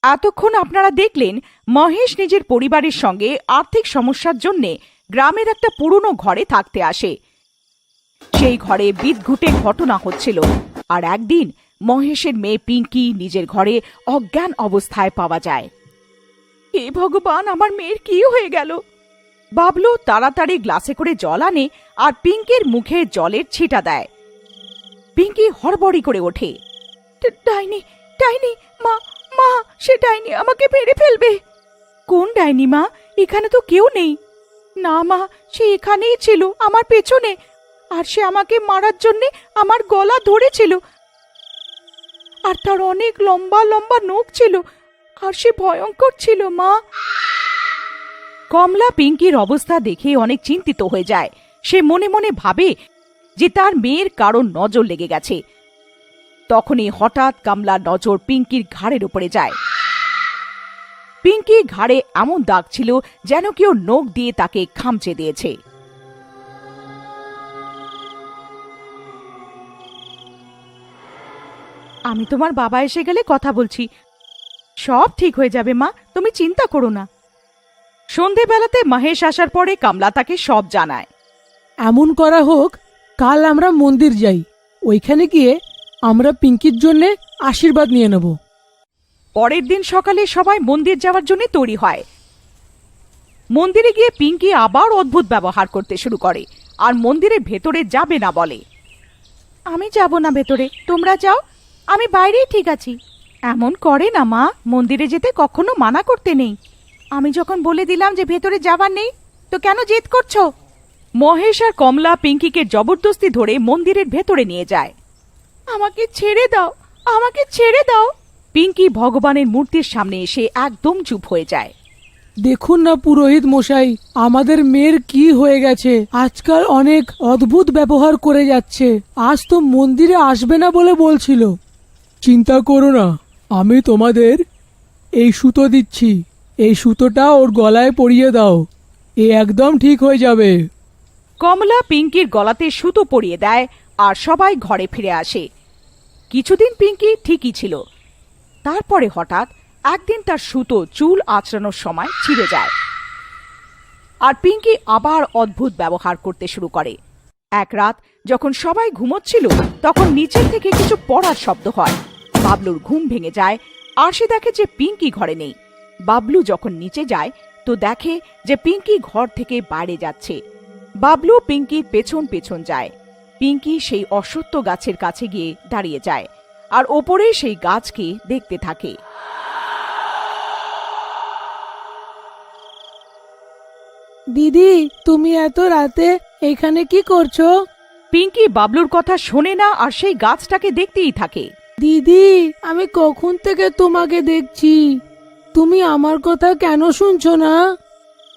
এতক্ষণ আপনারা দেখলেন মহেশ নিজের পরিবারের সঙ্গে আর্থিক সমস্যার জন্য গ্রামের একটা পুরনো ঘরে থাকতে আসে। সেই ঘরে বিদঘুটে ঘটনা হচ্ছিল। আর একদিন মহেশের মেয়ে পিঙ্কি নিজের ঘরে অজ্ঞান অবস্থায় পাওয়া যায়। হে ভগবান, আমার মেয়ের কি হয়ে গেল? বাবলু তাড়াতাড়ি গ্লাসে করে জল আনে আর পিঙ্কির মুখে জলের ছিটা দেয়। পিঙ্কি হড়বড়ি করে ওঠে। ডাইনি, ডাইনি, মা, মা, সে ডাইনি আমাকে মেরে ফেলবে। কোন ডাইনি মা? এখানে তো কেউ নেই। না মা, সে এখানেই ছিল, আমার পেছনে। আর সে আমাকে মারার জন্য আমার গলা ধরেছিল। আর তার অনেক লম্বা লম্বা নখ ছিল। আর সে ভয়ঙ্কর ছিল মা। কমলা পিঙ্কির অবস্থা দেখে অনেক চিন্তিত হয়ে যায়। সে মনে মনে ভাবে যে তার মেয়ের কারণ নজর লেগে গেছে। তখনই হঠাৎ কমলার নজর পিঙ্কির ঘাড়ের উপরে যায়। পিঙ্কির ঘাড়ে এমন দাগ ছিল যেন কেউ নখ দিয়ে তাকে খামচে দিয়েছে। আমি তোমার বাবা এসে গেলে কথা বলছি, সব ঠিক হয়ে যাবে মা, তুমি চিন্তা করো না। সন্ধেবেলাতে মহেশ আসার পরে কমলা তাকে সব জানায়। এমন করা হোক, কাল আমরা মন্দির যাই, ওইখানে গিয়ে আমরা পিঙ্কির জন্য আশীর্বাদ নিয়ে নেব। পরের দিন সকালে সবাই মন্দির যাওয়ার জন্য তৈরি হয়। মন্দিরে গিয়ে পিঙ্কি আবার অদ্ভুত ব্যবহার করতে শুরু করে আর মন্দিরের ভেতরে যাবে না বলে। আমি যাব না ভেতরে, তোমরা যাও, আমি বাইরেই ঠিক আছি। এমন করে না মা, মন্দিরে যেতে কখনো মানা করতে নেই। আমি যখন বলে দিলাম যে ভেতরে যাবার নেই, তো কেন জেদ করছো? মহেশ আর কমলা পিঙ্কিকে জবরদস্তি ধরে মন্দিরের ভেতরে নিয়ে যায়। আমাকে ছেড়ে দাও, আমাকে ছেড়ে দাও। পিঙ্কি ভগবানের মূর্তির সামনে এসে একদম চুপ হয়ে যায়। দেখুন না পুরোহিত মশাই, আমাদের মেয়ের কি হয়ে গেছে। আজকাল অনেক অদ্ভুত ব্যবহার করে যাচ্ছে। আজ তো মন্দিরে আসবে না বলে বলছিল। চিন্তা করো না, আমি তোমাদের এই সুতো দিচ্ছি, এই সুতোটা ওর গলায় পরিয়ে দাও, এ একদম ঠিক হয়ে যাবে। কমলা পিঙ্কির গলাতে সুতো পরিয়ে দেয় আর সবাই ঘরে ফিরে আসে। কিছুদিন পিঙ্কি ঠিকই ছিল। তারপরে হঠাৎ একদিন তার সুতো চুল আঁচড়ানোর সময় ছিঁড়ে যায়। আর পিঙ্কি আবার অদ্ভুত ব্যবহার করতে শুরু করে। এক রাত যখন সবাই ঘুমোচ্ছিল, তখন নিচের থেকে কিছু পড়ার শব্দ হয়। বাবলুর ঘুম ভেঙে যায় আর সে দেখে যে পিঙ্কি ঘরে নেই। বাবলু যখন নিচে যায় তো দেখে যে পিঙ্কি ঘর থেকে বাইরে যাচ্ছে। বাবলু পিঙ্কির পেছন পেছন যায়। পিঙ্কি সেই অশ্বত্থ গাছের কাছে গিয়ে দাঁড়িয়ে যায় আর ওপরে সেই গাছকে দেখতে থাকে। দিদি, তুমি এত রাতে এখানে কি করছো? পিঙ্কি বাবলুর কথা শোনে না আর সেই গাছটাকে দেখতেই থাকে। দিদি, আমি কখন থেকে তোমাকে দেখছি, তুমি আমার কথা কেন শুনছো না?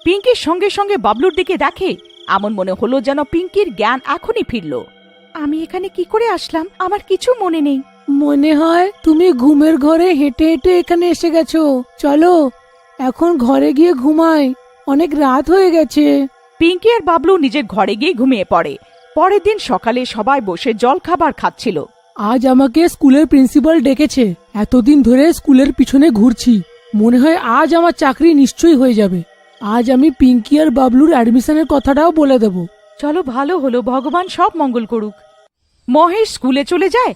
পিঙ্কির সঙ্গে সঙ্গে বাবলুর দিকে দেখে। এমন মনে হলো যেন পিঙ্কির জ্ঞান এখনই ফিরল। আমি এখানে কি করে আসলাম, আমার কিছু মনে নেই। মনে হয় তুমি ঘুমের ঘরে হেঁটে হেঁটে এখানে এসে গেছো। চলো এখন ঘরে গিয়ে ঘুমাই, অনেক রাত হয়ে গেছে। পিঙ্কি আর বাবলু নিজের ঘরে গিয়ে ঘুমিয়ে পড়ে। পরের দিন সকালে সবাই বসে জলখাবার খাচ্ছিল। আজ আমাকে স্কুলের প্রিন্সিপাল ডেকেছে। এতদিন ধরে স্কুলের পিছনে ঘুরছি, মনে হয় আজ আমার চাকরি নিশ্চয়ই হয়ে যাবে। আজ আমি পিঙ্কি আর বাবলুর অ্যাডমিশনের কথাটাও বলে দেব। চলো, ভালো হলো, ভগবান সব মঙ্গল করুক। মহেশ স্কুলে চলে যায়।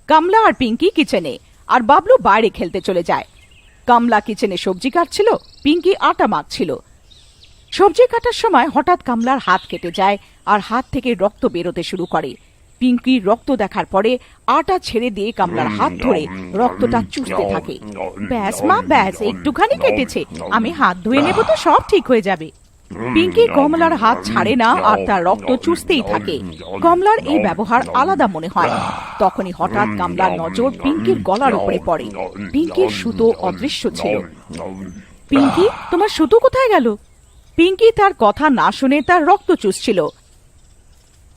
কমলা আর পিঙ্কি কিচেনে আর বাবলু বাইরে খেলতে চলে যায়। কমলা কিচেনে সবজি কাটছিল, পিঙ্কি আটা মাখছিল। সবজি কাটার সময় হঠাৎ কমলার হাত কেটে যায় আর হাত থেকে রক্ত বেরোতে শুরু করে। পিঙ্কির রক্ত দেখার পরে আটা ছেড়ে দিয়ে কমলার হাত ধরে রক্তটা চুষতে থাকে। ব্যাস মা, ব্যাস, একটুখানি কেটেছে, আমি হাত ধুয়ে নেব তো সব ঠিক হয়ে যাবে। পিঙ্কি কমলার হাত ছাড়ে না আর তার রক্ত চুষতেই থাকে। কমলার এই ব্যবহার আলাদা মনে হয়। তখনই হঠাৎ কমলার নজর পিঙ্কির গলার উপরে পড়ে। পিঙ্কির সুতো অদৃশ্য ছিল। পিঙ্কি, তোমার সুতো কোথায় গেল? পিঙ্কি তার কথা না শুনে তার রক্ত চুষছিল।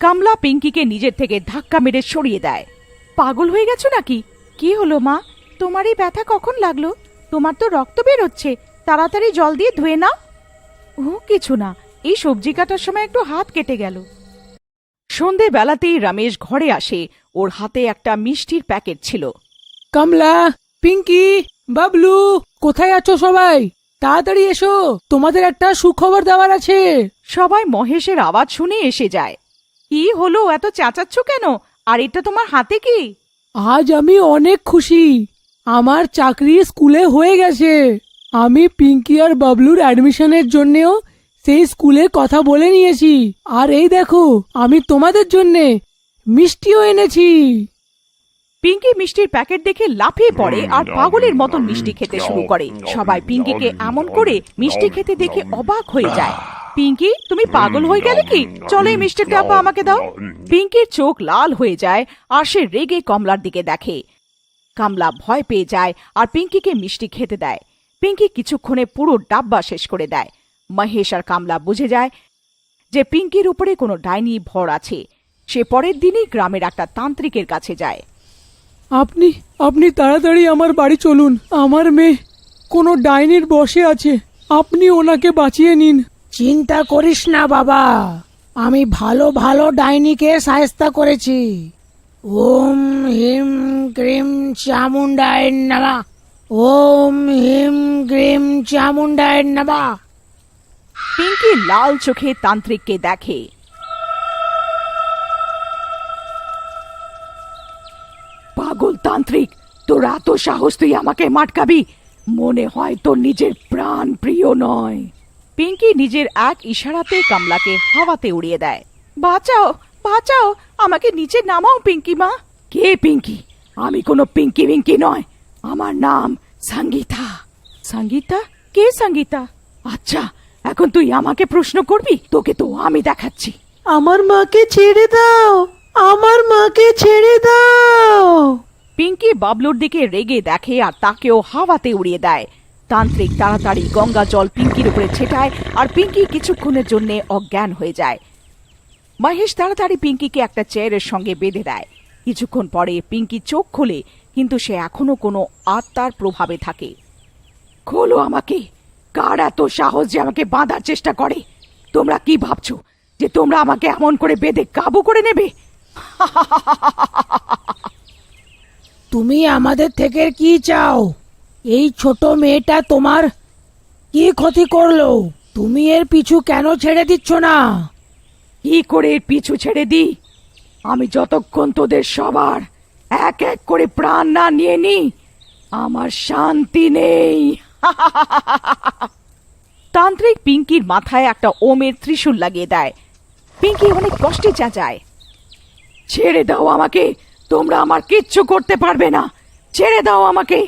কমলা পিঙ্কিকে নিজের থেকে ধাক্কা মেরে সরিয়ে দেয়। পাগল হয়ে গেছো নাকি? কি হলো মা, তোমার এই ব্যথা কখন লাগলো? তোমার তো রক্ত বেরোচ্ছে, তাড়াতাড়ি জল দিয়ে ধুয়ে নাও। ও কিছু না, এই সবজি কাটার সময় একটু হাত কেটে গেল। সন্ধে বেলাতেই রমেশ ঘরে আসে। ওর হাতে একটা মিষ্টির প্যাকেট ছিল। কমলা, পিঙ্কি, বাবলু, কোথায় আছো সবাই? তাড়াতাড়ি এসো, তোমাদের একটা সুখবর দেওয়ার আছে। সবাই মহেশের আওয়াজ শুনে এসে যায়। কি হলো, এত চেঁচাচ্ছ কেন? আর এটা তোমার হাতে কি? আজ আমি অনেক খুশি। আমার চাকরি স্কুলে হয়ে গেছে। আমি পিঙ্কি আর বাবলুর অ্যাডমিশনের জন্যেও সেই স্কুলের কথা বলে নিয়েছি। আর এই দেখো, আমি তোমাদের জন্যে মিষ্টিও এনেছি। পিঙ্কি মিষ্টির প্যাকেট দেখে লাফিয়ে পড়ে আর পাগলের মতন মিষ্টি খেতে শুরু করে। সবাই পিঙ্কিকে এমন করে মিষ্টি খেতে দেখে অবাক হয়ে যায়। পিঙ্কি, তুমি পাগল হয়ে গেলে কি? চলো এই মিষ্টির ডাব্বা আমাকে দাও। পিঙ্কির চোখ লাল হয়ে যায় আর সে রেগে কমলার দিকে দেখে। কমলা ভয় পেয়ে যায় আর পিঙ্কিকে মিষ্টি খেতে দেয়। পিঙ্কি কিছুক্ষণে পুরো ডাব্বা শেষ করে দেয়। মহেশ আর কমলা বুঝে যায় যে পিঙ্কির উপরে কোনো ডাইনি ভর আছে। সে পরের দিনই গ্রামের একটা তান্ত্রিকের কাছে যায়। আপনি আপনি তাড়াতাড়ি আমার বাড়ি চলুন। আমার মেয়ে কোনো ডাইনির বশে আছে। আপনি ওনাকে বাঁচিয়ে নিন। চিন্তা করিস না বাবা, আমি ভালো ভালো ডাইনিকে সায়স্তা করেছি। ওম হিম ক্রিম চামুন্ডায় নমঃ। ওম হিম ক্রিম চামুন্ডায় নমঃ। পিঙ্কি লাল চোখে তান্ত্রিককে দেখে। পাগল তান্ত্রিক, তোর এত সাহস, তুই আমাকে মাটকাবি? মনে হয় তোর নিজের প্রাণ প্রিয় নয়। পিঙ্কি নিজের এক ইশারাতে কমলাকে হাওয়াতে উড়িয়ে দেয়। বাঁচাও, বাঁচাও, আমাকে নিচে নামাও পিঙ্কি মা। কে পিঙ্কি? আমি কোনো পিঙ্কি পিঙ্কি নয়। আমার নাম সঙ্গীতা। সঙ্গীতা? কে সঙ্গীতা? আচ্ছা, এখন তুই আমাকে প্রশ্ন করবি? তোকে তো আমি দেখাচ্ছি। আমার মাকে ছেড়ে দাও, আমার মাকে ছেড়ে দাও। পিঙ্কি বাবলুর দিকে রেগে দেখে আর তাকেও হাওয়াতে উড়িয়ে দেয়। তান্ত্রিক তাড়াতাড়ি গঙ্গা জল পিঙ্কির উপরে ছেটায় আর পিঙ্কি কিছুক্ষণের জন্য অজ্ঞান হয়ে যায়। মহেশ তাড়াতাড়ি পিঙ্কিকে একটা চেয়ারের সঙ্গে বেঁধে দেয়। কিছুক্ষণ পরে পিঙ্কি চোখ খোলে, কিন্তু সে এখনো কোনো আত্মার প্রভাবে থাকে। খোলো আমাকে। কার এত সাহস যে আমাকে বাঁধার চেষ্টা করে? তোমরা কি ভাবছো যে তোমরা আমাকে এমন করে বেঁধে কাবু করে নেবে? তুমি আমাদের থেকে কি চাও? এই ছোট মেয়েটা তোমার কি ক্ষতি করলো? তুমি এর পিছু কেন ছেড়ে দিচ্ছ না? কি করে এর পিছু ছেড়ে দিই? আমি যতক্ষণ তোদের সবার এক এক করে প্রাণ না নিয়ে নি, আমার শান্তি নেই। তান্ত্রিক পিঙ্কির মাথায় একটা ওমের ত্রিশূল লাগিয়ে দেয়। পিঙ্কি অনেক কষ্টে চেঁচায়, ছেড়ে দাও আমাকে, তোমরা আমার কিচ্ছু করতে পারবে না, ছেড়ে দাও আমাকে।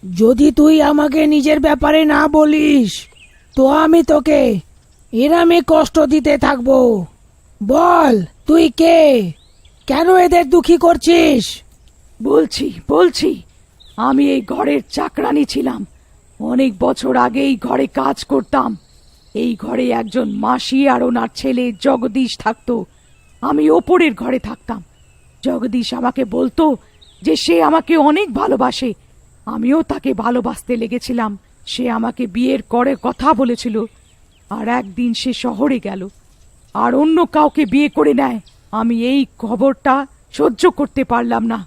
যদি তুই আমাকে নিজের ব্যাপারে না বলিস, তো আমি তোকে এরামে কষ্ট দিতে থাকবো। বল, তুই কে? কেন এদের দুঃখী করছিস? বলছি বলছি, আমি এই ঘরের চাকরানি ছিলাম। অনেক বছর আগে এই ঘরে কাজ করতাম। এই ঘরে একজন মাসি আর ওনার ছেলে জগদীশ থাকতো। আমি ওপরের ঘরে থাকতাম। জগদীশ আমাকে বলতো যে সে আমাকে অনেক ভালোবাসে। আমিও তাকে ভালোবাসতে লেগেছিলাম। সে আমাকে বিয়ের করে কথা বলেছিল। আর একদিন সে শহরে গেল আর অন্য কাউকে বিয়ে করে নেয়। আমি এই খবরটা সহ্য করতে পারলাম না,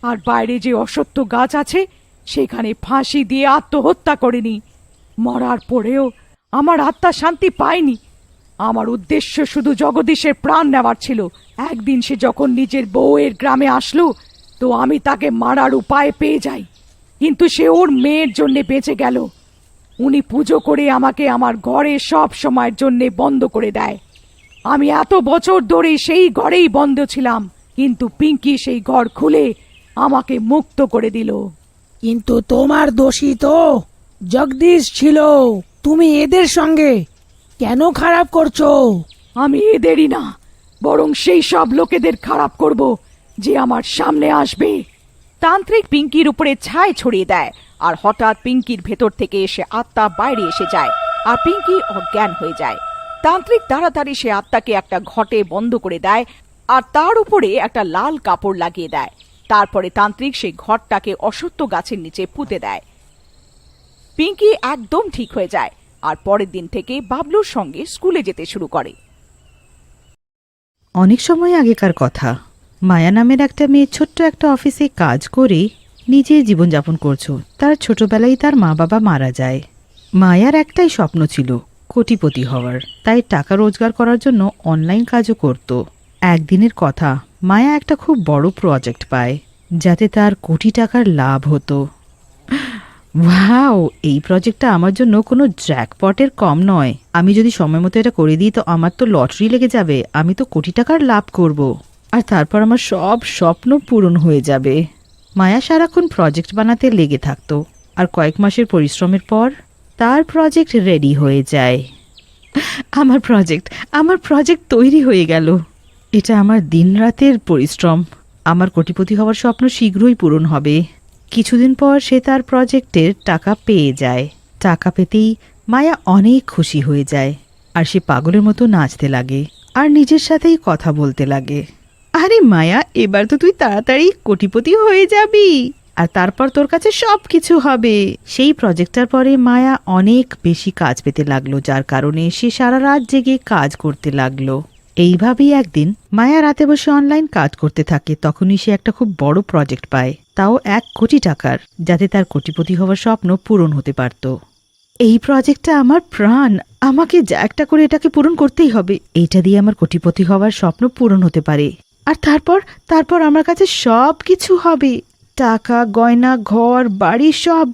আর বাইরে যে অসত্য গাছ আছে সেখানে ফাঁসি দিয়ে আত্মহত্যা করেনি। মরার পরেও আমার আত্মা শান্তি পায়নি। আমার উদ্দেশ্য শুধু জগদীশের প্রাণ নেওয়ার ছিল। একদিন সে যখন নিজের বউয়ের গ্রামে আসলো, তো আমি তাকে মারার উপায় পেয়ে যাই, কিন্তু সে ওর মেয়ের জন্য বেঁচে গেল। উনি পুজো করে আমাকে আমার ঘরে সব সময়ের জন্য বন্ধ করে দেয়। আমি এত বছর ধরে সেই ঘরেই বন্ধ ছিলাম, কিন্তু পিঙ্কি সেই ঘর খুলে আমাকে মুক্ত করে দিল। কিন্তু তোমার দোষী তো জগদীশ ছিল। তুমি এদের সঙ্গে কেন খারাপ করছো? আমি এদেরই না, বরং সেই সব লোকেদের খারাপ করব যে আমার সামনে আসবে। তান্ত্রিক পিঙ্কির উপরে ছাই ছড়িয়ে দেয় আর হঠাৎ পিঙ্কির ভেতর থেকে এসে আত্মা বাইরে এসে যায় আর পিঙ্কি অজ্ঞান হয়ে যায়। তান্ত্রিক তাড়াতাড়ি সে আত্মাকে একটা ঘটে বন্ধ করে দেয় আর তার উপরে একটা লাল কাপড় লাগিয়ে দেয়। তারপরে তান্ত্রিক সেই ঘরটাকে অসত্য গাছের নিচে পুঁতে দেয়। পিঙ্কি একদম ঠিক হয়ে যায় আর পরের দিন থেকে বাবলুর সঙ্গে স্কুলে যেতে শুরু করে। অনেক সময় আগেকার কথা। মায়া নামের একটা মেয়ে ছোট্ট একটা অফিসে কাজ করে নিজে জীবনযাপন করছো। তার ছোটবেলায় তার মা বাবা মারা যায়। মায়ার একটাই স্বপ্ন ছিল কোটিপতি হওয়ার, তাই টাকা রোজগার করার জন্য অনলাইন কাজও করত। একদিনের কথা, মায়া একটা খুব বড় প্রজেক্ট পায়, যাতে তার কোটি টাকার লাভ হতো। ওয়াও, এই প্রজেক্টটা আমার জন্য কোনো জ্যাকপটের কম নয়। আমি যদি সময় মতো এটা করে দিই তো আমার তো লটারি লেগে যাবে, আমি তো কোটি টাকার লাভ করব, আর তারপর আমার সব স্বপ্ন পূরণ হয়ে যাবে। মায়া সারাক্ষণ প্রজেক্ট বানাতে লেগে থাকতো, আর কয়েক মাসের পরিশ্রমের পর তার প্রজেক্ট রেডি হয়ে যায়। আমার প্রজেক্ট তৈরি হয়ে গেল। এটা আমার দিনরাতের পরিশ্রম। আমার কোটিপতি হওয়ার স্বপ্ন শীঘ্রই পূরণ হবে। কিছুদিন পর সে তার প্রজেক্টের টাকা পেয়ে যায়। টাকা পেতেই মায়া অনেক খুশি হয়ে যায়, আর সে পাগলের মতো নাচতে লাগে আর নিজের সাথেই কথা বলতে লাগে। আরে মায়া, এবার তো তুই তাড়াতাড়ি কোটিপতি হয়ে যাবি, আর তারপর তোর কাছে সব কিছু হবে। সেই প্রজেক্টটার পরে মায়া অনেক বেশি কাজ পেতে লাগলো, যার কারণে সে সারা রাত জেগে কাজ করতে লাগলো। এইভাবেই একদিন মায়া রাতে বসে অনলাইন কাজ করতে থাকে। তখনই সে একটা খুব বড় প্রজেক্ট পায়, তাও 1 কোটি টাকার, যাতে তার কোটিপতি হওয়ার স্বপ্ন পূরণ হতে পারত। এই প্রজেক্টটা আমার প্রাণ, আমাকে যা একটা করে এটাকে পূরণ করতেই হবে। এইটা দিয়ে আমার কোটিপতি হওয়ার স্বপ্ন পূরণ হতে পারে, আর তারপর আমার কাছে সব কিছু হবে, টাকা, গয়না, ঘর, বাড়ি, সব।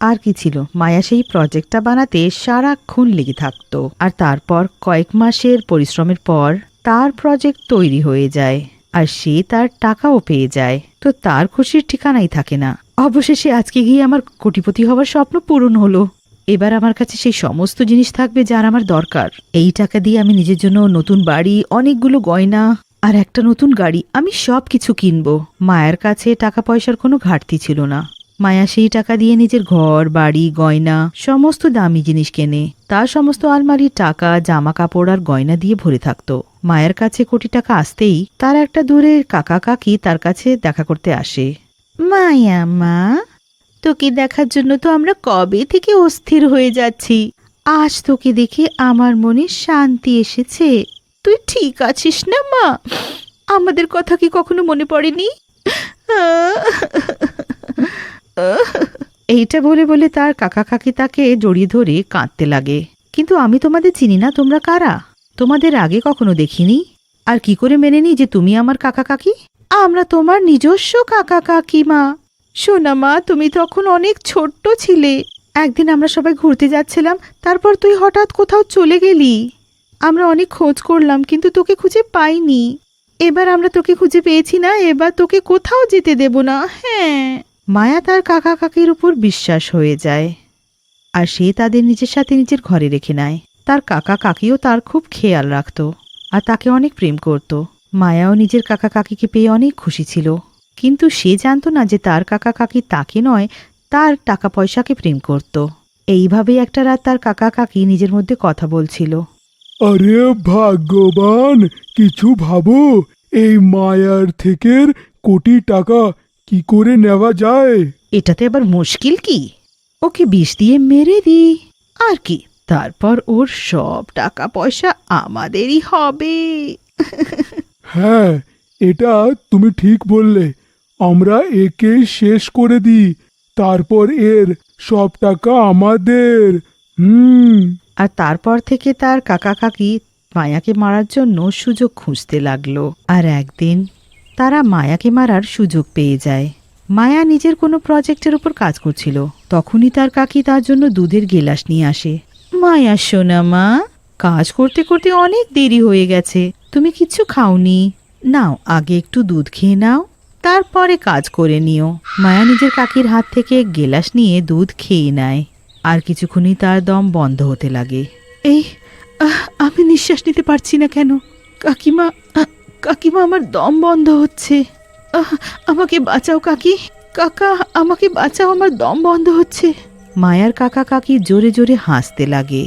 আর কি ছিল, মায়া সেই প্রজেক্টটা বানাতে সারাক্ষণ লেগে থাকতো, আর তারপর কয়েক মাসের পরিশ্রমের পর তার প্রজেক্ট তৈরি হয়ে যায়, আর সে তার টাকাও পেয়ে যায়। তো তার খুশির ঠিকানাই থাকে না। অবশেষে আজকে গিয়ে আমার কোটিপতি হওয়ার স্বপ্ন পূরণ হলো। এবার আমার কাছে সেই সমস্ত জিনিস থাকবে যার আমার দরকার। এই টাকা দিয়ে আমি নিজের জন্য নতুন বাড়ি, অনেকগুলো গয়না আর একটা নতুন গাড়ি, আমি সব কিছু কিনবো। মায়ের কাছে টাকা পয়সার কোনো ঘাটতি ছিল না। মায়া সেই টাকা দিয়ে নিজের ঘর, বাড়ি, গয়না, সমস্ত দামি জিনিস কেনে। তার সমস্ত আলমারির টাকা, জামা কাপড় আর গয়না দিয়ে ভরে থাকতো। মায়ের কাছে কোটি টাকা আসতেই তার একটা দূরের কাকা কাকি তার কাছে দেখা করতে আসে। মায়া মা, তোকে দেখার জন্য তো আমরা কবে থেকে অস্থির হয়ে যাচ্ছি। আজ তোকে দেখে আমার মনে শান্তি এসেছে। তুই ঠিক আছিস না মা? আমাদের কথা কি কখনো মনে পড়েনি? এইটা বলে বলে তার কাকা কাকি তাকে জড়িয়ে ধরে কাঁদতে লাগে। কিন্তু আমি তোমাদের চিনি না, তোমরা কারা? তোমাদের আগে কখনো দেখিনি, আর কি করে মেনে নি যে তুমি আমার কাকা কাকি? আমরা তোমার নিজস্ব কাকা কাকিমা। শোনা মা, তুমি তখন অনেক ছোট্ট ছিলে। একদিন আমরা সবাই ঘুরতে যাচ্ছিলাম, তারপর তুই হঠাৎ কোথাও চলে গেলি। আমরা অনেক খোঁজ করলাম, কিন্তু তোকে খুঁজে পাইনি। এবার আমরা তোকে খুঁজে পেয়েছি না, এবার তোকে কোথাও যেতে দেব না। হ্যাঁ। মায়া তার কাকা কাকির উপর বিশ্বাস হয়ে যায়, আর সে তাদের নিজের সাথে নিজের ঘরে রেখে নেয়। তার কাকা কাকিও তার খুব খেয়াল রাখত, আর তাকে অনেক প্রেম করত। মায়াও নিজের কাকা কাকিকে পেয়ে অনেক খুশি ছিল, কিন্তু সে জানতো না যে তার কাকা কাকি তাকে নয়, তার টাকা পয়সাকে প্রেম করত। এইভাবেই একটা রাত তার কাকা কাকি নিজের মধ্যে কথা বলছিল। আরে ভাগ্যবান, কিছু ভাবো, এই মায়ার থেকে কোটি টাকা কি করে নেওয়া যায়? এটাতে আবার মুশকিল কি? ওকে বিষ দিয়ে মেরে দি, আর কি, তারপর ওর সব টাকা পয়সা আমাদেরই হবে। হ্যাঁ, এটা তুমি ঠিক বললে। আমরা একে শেষ করে দিই, তারপর এর সব টাকা আমাদের। আর তারপর থেকে তার কাকা কাকি মায়াকে মারার জন্য সুযোগ খুঁজতে লাগলো। আর একদিন তারা মায়াকে মারার সুযোগ পেয়ে যায়। মায়া নিজের কোনো প্রজেক্টের উপর কাজ করছিল, তখনই তার কাকি তার জন্য দুধের গেলাস নিয়ে আসে। মায়া সোনা মা, কাজ করতে করতে অনেক দেরি হয়ে গেছে, তুমি কিচ্ছু খাওনি, নাও আগে একটু দুধ খেয়ে নাও, তারপরে কাজ করে নিও। মায়া নিজের কাকির হাত থেকে গেলাস নিয়ে দুধ খেয়ে নেয়, আর কিছুক্ষণই তার দম বন্ধ হতে লাগে। আমি নিঃশ্বাস নিতে পারছি না কেন? কাকিমা, কাকিমা, আমার দম বন্ধ হচ্ছে। আমাকে বাঁচাও কাকি, কাকা, আমাকে বাঁচাও, আমার দম বন্ধ হচ্ছে। মায়ার কাকা কাকি জোরে জোরে হাসতে লাগে।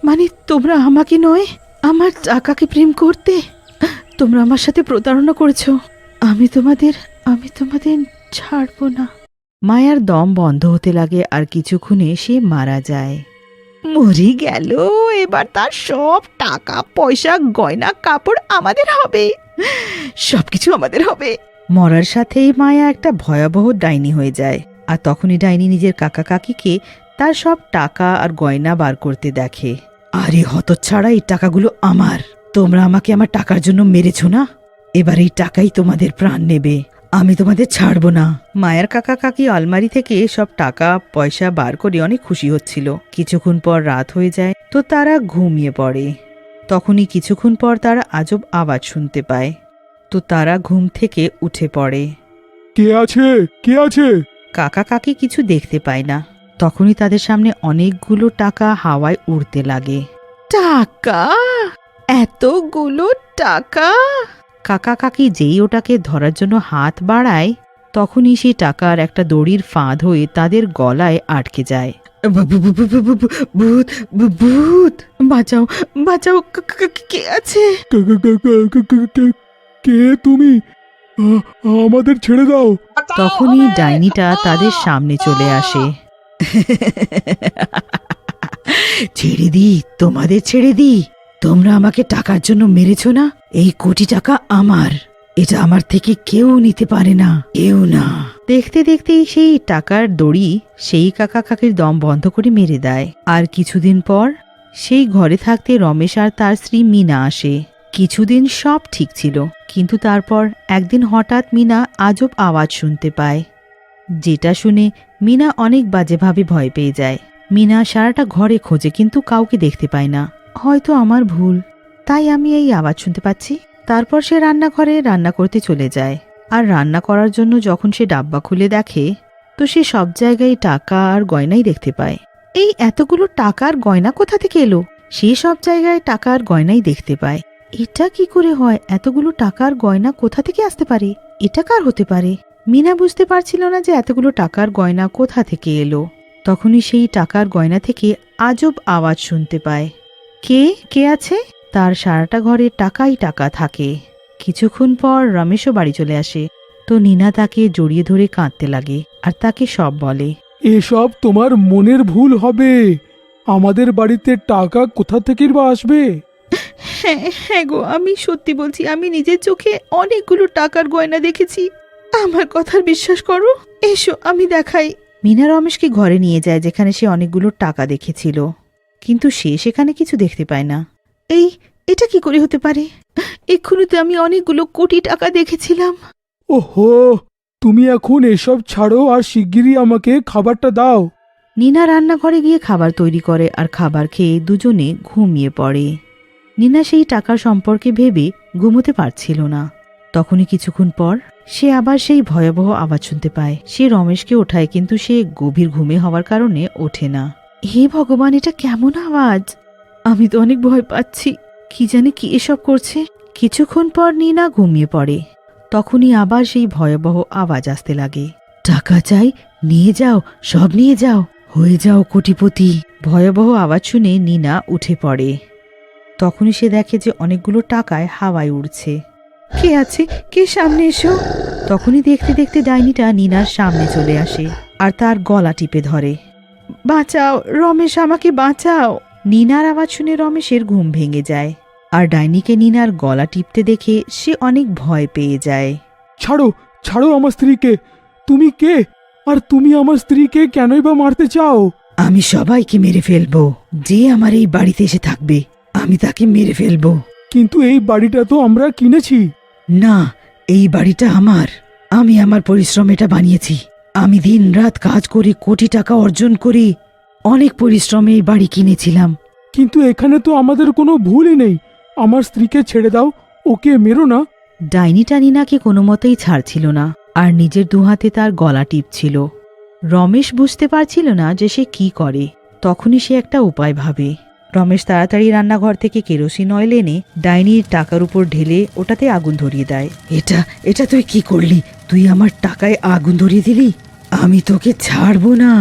মানে তোমরা আমাকে নয়, আমার টাকাকে প্রেম করতে? তোমরা আমার সাথে প্রতারণা করেছো। আমি তোমাদের ছাড়বো না। মায়ার দম বন্ধ হতে লাগে, আর কিছুক্ষণে সে মারা যায়। মরে গেল, এবার তার সব টাকা পয়সা গয়না কাপড় আমাদের হবে, সবকিছু আমাদের হবে। মরার সাথেই মায়া একটা ভয়াবহ ডাইনি হয়ে যায়। আর তখনই ডাইনি নিজের কাকা কাকিকে তার সব টাকা আর গয়না বার করতে দেখে। আরে হতচ্ছাড়া, এই টাকাগুলো আমার, তোমরা আমাকে আমার টাকার জন্য মেরেছো না, এবার এই টাকাই তোমাদের প্রাণ নেবে, আমি তোমাদের ছাড়বো না। মায়ের কাকা কাকি আলমারি থেকে সব টাকা পয়সা বার করে অনেক খুশি হচ্ছিল। কিছুক্ষণ পর রাত হয়ে যায়, তো তারা ঘুমিয়ে পড়ে। তখনই কিছুক্ষণ পর তারা আজব আওয়াজ শুনতে পায়, তো তারা ঘুম থেকে উঠে পড়ে। কে আছে? কে আছে? কাকা কাকি কিছু দেখতে পায় না। তখনই তাদের সামনে অনেকগুলো টাকা হাওয়ায় উড়তে লাগে। টাকা? এতগুলো টাকা? কাকা কাকি যেই ওটাকে ধরার জন্য হাত বাড়ায়, তখনই সেই টাকার একটা দড়ির ফাঁদ হয়ে তাদের গলায় আটকে যায়। ভূত, ভূত, বাঁচাও, বাঁচাও, কে আছে? কে তুমি? আমাদের ছেড়ে দাও। তখনই ডাইনিটা তাদের সামনে চলে আসে। ছেড়ে দি, তোমাদের ছেড়ে দি, তোমরা আমাকে টাকার জন্য মেরেছো না, এই কোটি টাকা আমার, এটা আমার থেকে কেউ নিতে পারে না, কেউ না। দেখতে দেখতেই সেই টাকার দড়ি সেই কাকা কাকির দম বন্ধ করে মেরে দেয়। আর কিছুদিন পর সেই ঘরে থাকতে রমেশ আর তার স্ত্রী মিনা আসে। কিছুদিন সব ঠিক ছিল, কিন্তু তারপর একদিন হঠাৎ মিনা আজব আওয়াজ শুনতে পায়, যেটা শুনে মিনা অনেক বাজেভাবে ভয় পেয়ে যায়। মিনা সারাটা ঘরে খোঁজে কিন্তু কাউকে দেখতে পায় না। হয়তো আমার ভুল, তাই আমি এই আওয়াজ শুনতে পাচ্ছি। তারপর সে রান্নাঘরে রান্না করতে চলে যায়। আর রান্না করার জন্য যখন সে ডাব্বা খুলে দেখে, তো সে সব জায়গায় টাকা আর গয়নাই দেখতে পায়। এই এতগুলো টাকার গয়না কোথা থেকে এলো? সে সব জায়গায় টাকা আর গয়নাই দেখতে পায়। এটা কি করে হয়? এতগুলো টাকার গয়না কোথা থেকে আসতে পারে? এটা কার হতে পারে? মিনা বুঝতে পারছিল না যে এতগুলো টাকার গয়না কোথা থেকে এলো। তখনই সেই টাকার গয়না থেকে আজব আওয়াজ শুনতে পায়। কে কে আছে? তার সারাটা ঘরে টাকাই টাকা থাকে। কিছুক্ষণ পর রমেশও বাড়ি চলে আসে। তো নীনা তাকে জড়িয়ে ধরে কাঁদতে লাগে আর তাকে সব বলে। এসব তোমার মনের ভুল হবে। আমাদের বাড়িতে টাকা কোথা থেকে বা আসবে? হ্যাঁ গো, আমি সত্যি বলছি, আমি নিজের চোখে অনেকগুলো টাকার গয়না দেখেছি, আমার কথার বিশ্বাস করো। এসো আমি দেখাই। মিনা রমেশকে ঘরে নিয়ে যায়, যেখানে সে অনেকগুলো টাকা দেখেছিল, কিন্তু সে সেখানে কিছু দেখতে পায় না। এটা কি করে হতে পারে? এক্ষুনি তো আমি অনেকগুলো কোটি টাকা দেখেছিলাম। ওহো, তুমি এখন এসব ছাড়ো আর শিগগিরই আমাকে খাবারটা দাও। নীনা রান্নাঘরে গিয়ে খাবার তৈরি করে আর খাবার খেয়ে দুজনে ঘুমিয়ে পড়ে। নীনা সেই টাকার সম্পর্কে ভেবে ঘুমোতে পারছিল না। তখনই কিছুক্ষণ পর সে আবার সেই ভয়াবহ আওয়াজ শুনতে পায়। সে রমেশকে ওঠায়, কিন্তু সে গভীর ঘুমে হওয়ার কারণে ওঠে না। হে ভগবান, এটা কেমন আওয়াজ? আমি তো অনেক ভয় পাচ্ছি, কি জানি কি এসব করছে। কিছুক্ষণ পর নীনা ঘুমিয়ে পড়ে। তখনই আবার সেই ভয়াবহ আওয়াজ আসতে লাগে। টাকা চাই, নিয়ে যাও, সব নিয়ে যাও, হয়ে যাও কোটিপতি। ভয়াবহ আওয়াজ শুনে নীনা উঠে পড়ে। তখনই সে দেখে যে অনেকগুলো টাকায় হাওয়ায় উড়ছে। কে আছে? কে? সামনে এসো। তখনই দেখতে দেখতে ডাইনিটা নীনার সামনে চলে আসে আর তার গলা টিপে ধরে। বাঁচাও রমেশ, আমাকে বাঁচাও। নীনার আওয়াজ শুনে রমেশের ঘুম ভেঙে যায়। আর ডাইনিকে নীনার গলা টিপতে দেখে সে অনেক ভয় পেয়ে যায়। ছাড়ো, ছাড়ো আমার স্ত্রীকে। তুমি কে? আর তুমি আমার স্ত্রীকে কেনই বা মারতে চাও? আমি সবাইকে মেরে ফেলবো, যে আমার এই বাড়িতে এসে থাকবে আমি তাকে মেরে ফেলবো। কিন্তু এই বাড়িটা তো আমরা কিনেছি। না, এই বাড়িটা আমার, আমি আমার পরিশ্রম এটা বানিয়েছি। আমি দিন রাত কাজ করে কোটি টাকা অর্জন করি, অনেক পরিশ্রমে এই বাড়ি কিনেছিলাম। কিন্তু এখানে তো আমাদের কোনো ভুলই নেই। আমার স্ত্রীকে ছেড়ে দাও, ওকে মেরো না। ডাইনিটা নীনাকে কোনো মতেই ছাড়ছিল না আর নিজের দুহাতে তার গলা টিপছিল। রমেশ বুঝতে পারছিল না যে সে কি করে। তখনই সে একটা উপায় ভাবে। রমেশ তাড়াতাড়ি রান্নাঘর থেকে কেরোসিন অয়েল এনে ডাইনির টাকার উপর ঢেলে ওটাতে আগুন ধরিয়ে দেয়। এটা তুই কি করলি? তুই আমার টাকায় আগুন ধরিয়ে দিলি, আমি তোকে ছাড়বো না।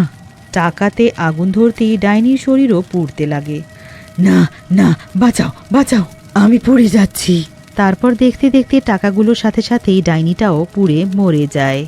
টাকাতে আগুন ধরতেই ডাইনির শরীরও পুড়তে লাগে। না না, বাঁচাও বাঁচাও, আমি পড়ে যাচ্ছি। তারপর দেখতে দেখতে টাকাগুলোর সাথে সাথেই ডাইনিটাও পুড়ে মরে যায়।